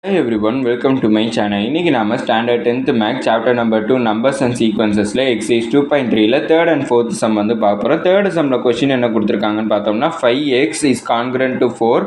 Hi everyone, welcome to my channel. இன்னைக்கு நாம standard 10th maths chapter number 2 numbers and சீக்வன்சஸ்ல exercise 2.3ல third and fourth sum வந்து பார்க்க போறோம். தேர்ட் சம்ல क्वेश्चन என்ன கொடுத்திருக்காங்கன்னு பார்த்தோம்னா 5x is congruent to 4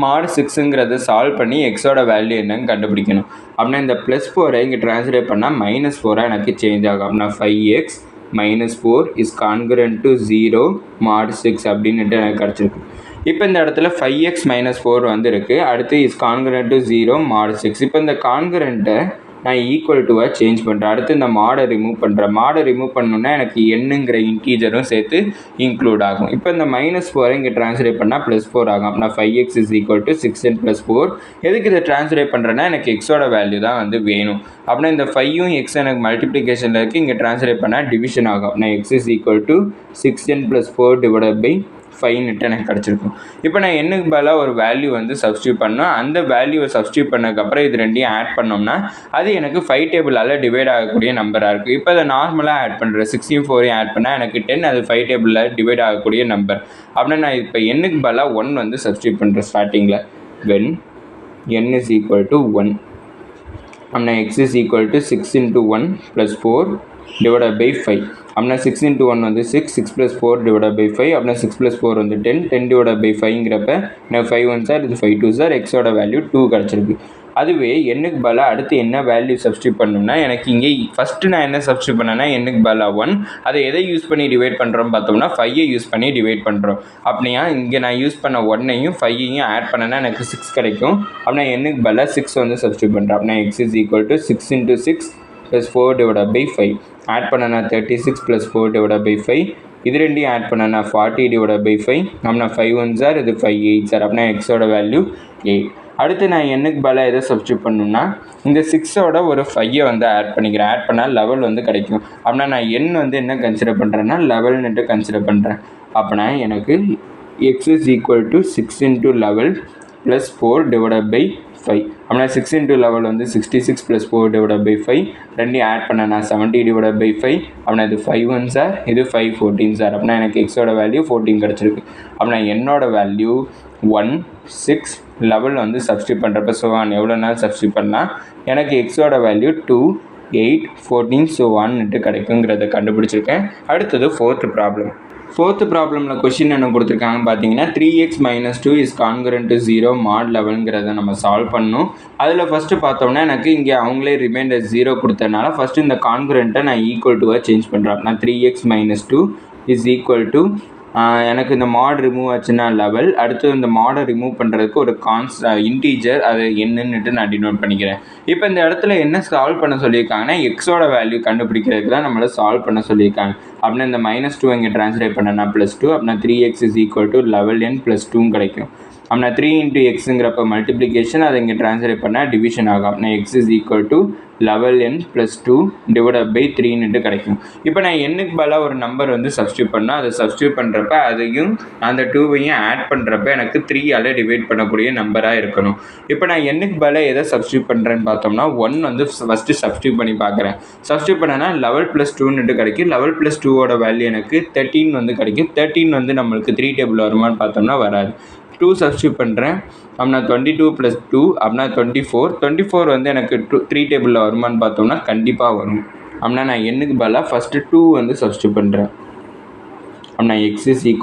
mod 6ங்கறத solve பண்ணி x ஓட வேல்யூ என்னன்னு கண்டுபிடிக்கணும். அப்படினா இந்த +4 இங்க ட்ரான்ஸ்லேட் பண்ணா -4 எனக்கு சேஞ்ச் ஆகும். அப்படினா 5x -4 is congruent to 0 mod 6 அப்படினு எனக்கு கிடைச்சிருக்கு. இப்போ இந்த இடத்துல 5x - 4 வந்து இருக்குது. அடுத்து இஸ் கான்கரண்ட் டு 0 mod 6. இப்போ இந்த கான்கரண்ட்டை நான் ஈக்குவல் டுவாக சேஞ்ச் பண்ணுறேன். அடுத்து இந்த மாடை ரிமூவ் பண்ணுறேன். மாடை ரிமூவ் பண்ணணுன்னா எனக்கு என்னங்கிற இன்டீஜரும் சேர்த்து இன்க்ளூட் ஆகும். இப்போ இந்த -4 இங்கே ட்ரான்ஸ்லேட் பண்ணால் +4 ஆகும். அப்படின்னா 5x = 6n + 4. எதுக்கு இதை ட்ரான்ஸ்லேட் பண்ணுறேன்னா எனக்கு எக்ஸோட வேல்யூ தான் வந்து வேணும். அப்படின்னா இந்த 5ம் x எனக்கு மல்டிப்ளிகேஷனில் இருக்குது. இங்கே ட்ரான்ஸ்லேட் பண்ணால் டிவிஷன் ஆகும். அப்படின்னா x = 6n + 4 5 எனக்கு கிடச்சிருக்கும். இப்போ நான் என்னுக்கு பதிலாக ஒரு வேல்யூ வந்து சப்ஸ்டியூட் பண்ணோம். அந்த வேல்யூவை சப்ஸ்டியூட் பண்ணதுக்கப்புறம் இது ரெண்டையும் ஆட் பண்ணோம்னா அது எனக்கு 5 டேபிளால் டிவைட் ஆகக்கூடிய நம்பராக இருக்குது. இப்போ அதை நார்மலாக ஆட் பண்ணுறேன். 6யும் 4யும் ஆட் பண்ணால் எனக்கு 10, அது 5 டேபிளில் டிவைட் ஆகக்கூடிய நம்பர். அப்படின்னா நான் இப்போ என்னுக்கு பதிலாக 1 வந்து சப்ஸ்டியூட் பண்ணுறேன் ஸ்டார்டிங்கில். when n = 1 அப்படின்னா x = 6 × 1 + 4 divided by 5. அப்படின்னா 6 × 1 வந்து 6, 6 + 4 divided by 5. அப்படின்னா 6 + 4 வந்து 10, 10 divided by 5ங்கிறப்ப எனக்கு 5 1 சார், இது 5 2 சார், எக்ஸோட வேல்யூ 2 கிடச்சிருக்கு. அதுவே என்னுக்கு பதிலாக அடுத்து என்ன வேல்யூ சப்ஸ்டியூட் பண்ணணும்னா எனக்கு இங்கே ஃபஸ்ட்டு நான் என்ன சப்ஸ்டியூட் பண்ணேன்னா என்னுக்கு பதிலாக 1, அதை எதை யூஸ் பண்ணி டிவைட் பண்ணுறோம் பார்த்தோம்னா 5ஐ யூஸ் பண்ணி டிவைட் பண்ணுறோம். அப்படின்னா இங்கே நான் யூஸ் பண்ண 1ஐயும் 5ஐயும் ஆட் பண்ணேன்னா எனக்கு 6 கிடைக்கும். அப்படின்னா என்னுக்கு பதிலாக 6 வந்து சப்ஸ்டியூட் பண்ணுறேன். அப்படின்னா x = 6 × 6 + 4 divided by 5. ஆட் பண்ணனா 36 + 4 divided by 5. இது ரெண்டையும் ஆட் பண்ணனா 40 divided by 5. அப்படின்னா 5 1 சார், இது 5 8 சார். அப்படின்னா எக்ஸோட வேல்யூ 8. அடுத்து நான் என்னுக்கு பதிலாக எதை சப்ஸ்டியூட் பண்ணணும்னா இந்த 6ஓட ஒரு 5ஐ வந்து ஆட் பண்ணிக்கிறேன். ஆட் பண்ணால் 11 வந்து கிடைக்கும். அப்படின்னா நான் n வந்து என்ன கன்சிடர் பண்ணுறேன்னா 11 கன்சிடர் பண்ணுறேன். அப்படின்னா எனக்கு x = 6 × 11 + 4 divided by 5. அப்படின்னா 6 × 11 வந்து 66 + 4 divided by 5. ரெண்டையும் ஆட் பண்ணனா 70 divided by 5. அப்படின்னா இது 5 1 சார், இது 5 14 சார். அப்படின்னா எனக்கு எக்ஸோட வேல்யூ 14 கிடச்சிருக்கு. அப்படின்னா என்னோட வேல்யூ 1 6 11 வந்து சப்ஸ்டியூட் பண்ணுறப்ப எவ்வளோ நாள் சப்ஸ்டியூட் பண்ணால் எனக்கு எக்ஸோட வேல்யூ 2 8 14 கிடைக்குங்கிறத கண்டுபிடிச்சிருக்கேன். அடுத்தது ஃபோர்த்து ப்ராப்ளமில் கொஷின் என்ன கொடுத்துருக்காங்கன்னு பார்த்தீங்கன்னா 3x - 2 is congruent to 0 mod 11ங்கிறத நம்ம சால்வ் பண்ணணும். அதில் ஃபஸ்ட்டு பார்த்தோம்னா எனக்கு இங்கே அவங்களே ரிமைண்டர் 0 கொடுத்ததுனால ஃபஸ்ட்டு இந்த கான்குரண்ட்டை நான் ஈக்குவல் டுவாக சேஞ்ச் பண்ணுறேன். நான் 3x - 2 = எனக்கு இந்த மாட் ரிமூவ் ஆச்சுன்னா 11. அடுத்து இந்த மாடை ரிமூவ் பண்ணுறதுக்கு ஒரு இன்டீஜர் அது என்னன்னுட்டு நான் டினோட் பண்ணிக்கிறேன். இப்போ இந்த இடத்துல என்ன சால்வ் பண்ண சொல்லியிருக்காங்கன்னா எக்ஸோட வேல்யூ கண்டுபிடிக்கிறதுக்கு தான் நம்மளை சால்வ் பண்ண சொல்லியிருக்காங்க. அப்படின்னா இந்த -2 இங்கே ட்ரான்ஸ்லேட் பண்ணனா +2. அப்படின்னா 3x = 11n + 2 கிடைக்கும். அப்படின்னா 3 × xங்கிறப்ப மல்டிப்ளிகேஷன், அதை இங்கே ட்ரான்ஸ்லேட் பண்ணால் டிவிஷன் ஆகும். அப்படின்னா x = 11n + 2 divided by 3 கிடைக்கும். இப்போ நான் என்னுக்கு பதிலாக ஒரு நம்பர் வந்து சப்ஸ்டியூட் பண்ணால் அதை சப்ஸ்டியூட் பண்ணுறப்ப அதையும் அந்த 2வையும் ஆட் பண்ணுறப்ப எனக்கு 3ஆல் டிவைட் பண்ணக்கூடிய நம்பராக இருக்கணும். இப்போ நான் என்னுக்கு பதிலாக எதை சப்ஸ்டியூட் பண்ணுறேன்னு பார்த்தோம்னா 1 வந்து ஃபஸ்ட்டு சப்ஸ்டியூட் பண்ணி பார்க்குறேன். சப்ஸ்டியூட் பண்ணனா 11 + 2 கிடைக்கும். 11 + 2ஓட வேல்யூ எனக்கு 13 வந்து கிடைக்கும். 13 வந்து நம்மளுக்கு 3 டேபிள் வருமானு பார்த்தோம்னா வராது. 2 சப்ஸ்டியூட் பண்ணுறேன். அப்படின்னா 22 + 2 அப்படின்னா 24. 24 வந்து எனக்கு 3 டேபிளில் வருமானு பார்த்தோம்னா கண்டிப்பாக வரும். அப்படின்னா நான் என்னுக்கு பதிலாக ஃபஸ்ட்டு 2 வந்து சப்ஸ்டியூட் பண்ணுறேன். அப்படின்னா x =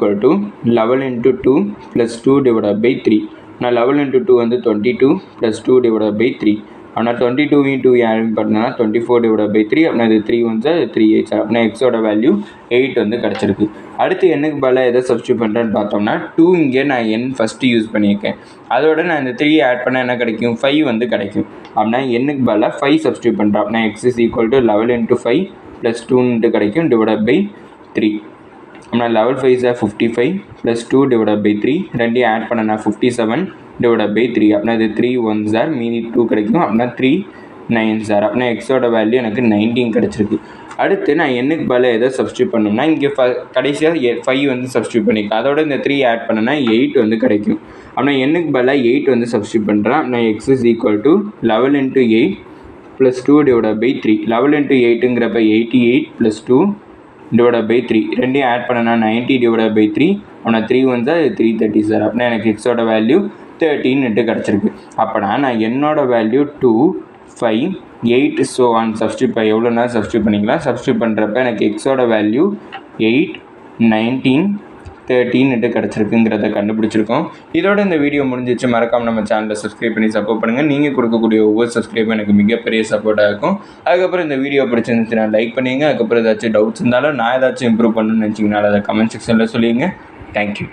11 × 2 + 2 divided by 3. நான் 11 × 2 வந்து 22 + 2 divided by 3. ஆனால் 22 × 2 ஆட் பண்ணனா 24 divided by 3. அப்படின்னா இது 3 1 சார், 3 8 சார். அப்படின்னா எக்ஸோட வேல்யூ 8 வந்து கிடச்சிருக்கு. அடுத்து என்னுக்கு பதிலாக எதை சப்ஸ்டியூட் பண்ணுறேன்னு பார்த்தோம்னா 2 இங்கே நான் n ஃபஸ்ட்டு யூஸ் பண்ணியிருக்கேன். அதோட நான் இந்த 3 ஆட் பண்ணால் என்ன கிடைக்கும், 5 வந்து கிடைக்கும். அப்படின்னா என்னுக்கு பதிலாக 5 சப்ஸ்டியூட் பண்ணுறேன். அப்படின்னா x = 11 × 5 + 2 கிடைக்கும் divided by 3. அப்படின்னா 11 5 55 + 2 divided by 3. ரெண்டையும் ஆட் பண்ணனா 57 divided by 3. அப்படின்னா இது 3 1 சார், மீதி 2 கிடைக்கும். அப்படின்னா 3 9 சார். அப்படின்னா எக்ஸோட வேல்யூ எனக்கு 19 கிடச்சிருக்கு. அடுத்து நான் என்னுக்கு பதிலாக எதை சப்ஸ்டியூட் பண்ணணும்னா இங்கே கடைசியாக 5 வந்து சப்ஸ்டியூட் பண்ணிக்கலாம். அதோட இந்த 3 ஆட் பண்ணனா 8 வந்து கிடைக்கும். அப்படின்னா என்னுக்கு பதிலாக 8 வந்து சப்ஸ்டியூட் பண்ணுறேன். அப்படின்னா x = 11 × 8 + 2 divided by 3. 11 × 8ங்கிறப்ப 88 + 2 divided by 3. ரெண்டையும் ஆட் பண்ணனா 90 divided by 3. அப்படின்னா 3 1 சார், 330 சார். அப்படின்னா எனக்கு எக்ஸோட வேல்யூ 13 கிடச்சிருக்கு. அப்போனா நான் என்னோடய வேல்யூ 2 5 8 ஸோ ஆன் சப்ஸ்டியூட் எவ்வளோனா சப்ஸ்டியூட் பண்ணிக்கலாம். சப்ஸ்டியூட் பண்ணுறப்ப எனக்கு எக்ஸோட வேல்யூ 8 19 13 கிடச்சிருக்குங்கிறத கண்டுபிடிச்சிருக்கோம். இதோட இந்த வீடியோ முடிஞ்சிச்சு. மறக்காமல் நம்ம சேனலை சப்ஸ்கிரைப் பண்ணி சப்போர்ட் பண்ணுங்கள். நீங்கள் கொடுக்கக்கூடிய ஒவ்வொரு சப்ஸ்கிரைபும் எனக்கு மிகப்பெரிய சப்போர்ட்டாக இருக்கும். அதுக்கப்புறம் இந்த வீடியோ பிடிச்சிருந்துச்சுன்னா லைக் பண்ணிங்க. அதுக்கப்புறம் ஏதாச்சும் டவுட்ஸ் இருந்தாலும் நான் ஏதாச்சும் இம்ப்ரூவ் பண்ணணும்னு நினச்சிங்கனால அதை கமெண்ட் செக்ஷனில் சொல்லிடுங்க. தேங்க்யூ.